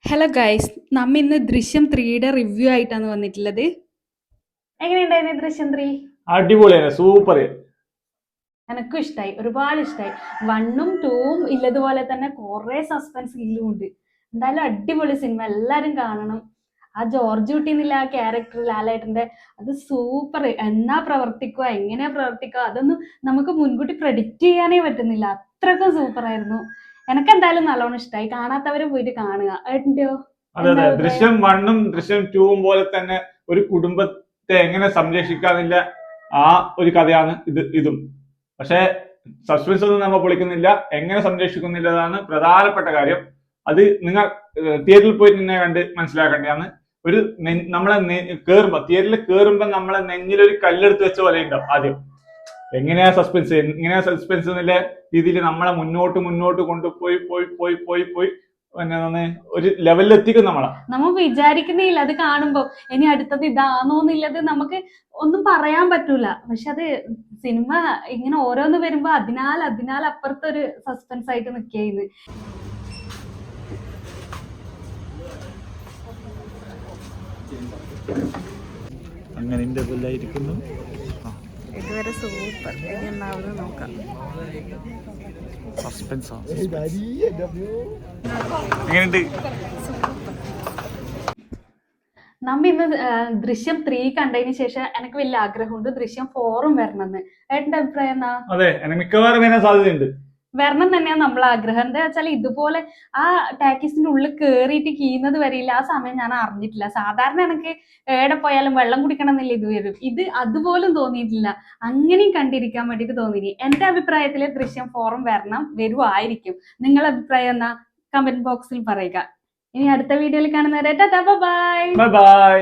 Hello guys, നമ്മ ഇന്ന് ദൃശ്യം ത്രീയുടെ റിവ്യൂ ആയിട്ടാണ് വന്നിട്ടുള്ളത്. എങ്ങനെയുണ്ടായിരുന്നു ദൃശ്യം ത്രീ? അടിപൊളിയാണ്, സൂപ്പർ. എനക്കും ഇഷ്ടമായി, ഒരുപാട് ഇഷ്ടമായി. വണ്ണും ടൂവും ഇല്ലതുപോലെ തന്നെ കുറെ സസ്പെൻസ് ഇല്ലും ഉണ്ട്. എന്തായാലും അടിപൊളി സിനിമ, എല്ലാരും കാണണം. ആ ജോർജ് കുട്ടി എന്നുള്ള ആ ക്യാരക്ടർ ലാലേട്ടന്റെ അത് സൂപ്പർ. എന്നാ പ്രവർത്തിക്കുക, എങ്ങനെയാ പ്രവർത്തിക്കുക, അതൊന്നും നമുക്ക് മുൻകൂട്ടി പ്രഡിക്റ്റ് ചെയ്യാനേ പറ്റുന്നില്ല. അത്രക്കും സൂപ്പർ ആയിരുന്നു. എനക്ക് എന്തായാലും നല്ലോണം ഇഷ്ടമായി. കാണാത്തവരും പോയിട്ട് കാണുക. ഏട്ടൻ്റെയോ? അതെ അതെ, ദൃശ്യം 1ഉം ദൃശ്യം 2ഉം പോലെ തന്നെ ഒരു കുടുംബത്തെ എങ്ങനെ സംരക്ഷിക്കാന്നില്ല ആ ഒരു കഥയാണ് ഇതും. പക്ഷെ സസ്പെൻസ് ഒന്നും നമ്മൾ പൊളിക്കുന്നില്ല, എങ്ങനെ സംരക്ഷിക്കുന്നില്ലതാണ് പ്രധാനപ്പെട്ട കാര്യം. അത് നിങ്ങൾ തിയേറ്ററിൽ പോയി തന്നെ കണ്ട് മനസ്സിലാക്കേണ്ടതാണ്. ഒരു നമ്മളെ തിയേറ്ററിൽ കേറുമ്പോ നമ്മളെ നെഞ്ഞിലൊരു കല്ലെടുത്ത് വെച്ച പോലെ ഉണ്ടാവും ആദ്യം. എങ്ങനെയാ സസ്പെൻസ് എന്നുള്ള രീതിയിൽ നമ്മളെ മുന്നോട്ട് കൊണ്ടുപോയി പോയി പോയി പോയി പോയി പിന്നെ ഒരു ലെവലിൽ എത്തിക്കും നമ്മൾ വിചാരിക്കുന്നില്ല അത് കാണുമ്പോ ഇനി അടുത്തത് ഇതാണോന്നുള്ളത് നമുക്ക് ഒന്നും പറയാൻ പറ്റൂല. പക്ഷെ അത് സിനിമ ഇങ്ങനെ ഓരോന്ന് വരുമ്പോ അതിനാൽ അപ്പുറത്തൊരു സസ്പെൻസ് ആയിട്ട് നിൽക്കുന്നു. അങ്ങനെ ഇരിക്കുന്നു. ഇതുവരെ സൂപ്പർ. എന്നാവുന്നത് നോക്കാം. നമ്മ ഇന്ന് ദൃശ്യം 3 കണ്ടതിന് ശേഷം എനിക്ക് വലിയ ആഗ്രഹമുണ്ട് ദൃശ്യം 4ഉം വരണമെന്ന്. ഏട്ടന്റെ അഭിപ്രായം എന്നാ? അതെ, മിക്കവാറും വരാൻ സാധ്യതയുണ്ട്. വരണം തന്നെയാണ് നമ്മളെ ആഗ്രഹം. എന്താ വെച്ചാൽ ഇതുപോലെ ആ ടാക്കീസിന്റെ ഉള്ളിൽ കേറിയിട്ട് കീയുന്നത് വരെയില്ല. ആ സമയം ഞാൻ അറിഞ്ഞിട്ടില്ല. സാധാരണ എനിക്ക് എവിടെ പോയാലും വെള്ളം കുടിക്കണം എന്നില്ല ഇത് വരും. ഇത് അതുപോലും തോന്നിയിട്ടില്ല. അങ്ങനെയും കണ്ടിരിക്കാൻ വേണ്ടിയിട്ട് തോന്നി. എന്റെ അഭിപ്രായത്തില് ദൃശ്യം 4ഉം വരുമായിരിക്കും. നിങ്ങളുടെ അഭിപ്രായം എന്നാ കമന്റ് ബോക്സിൽ പറയുക. ഇനി അടുത്ത വീഡിയോയിൽ കാണുന്നവരെ ടാറ്റാ ബൈ. ബൈ.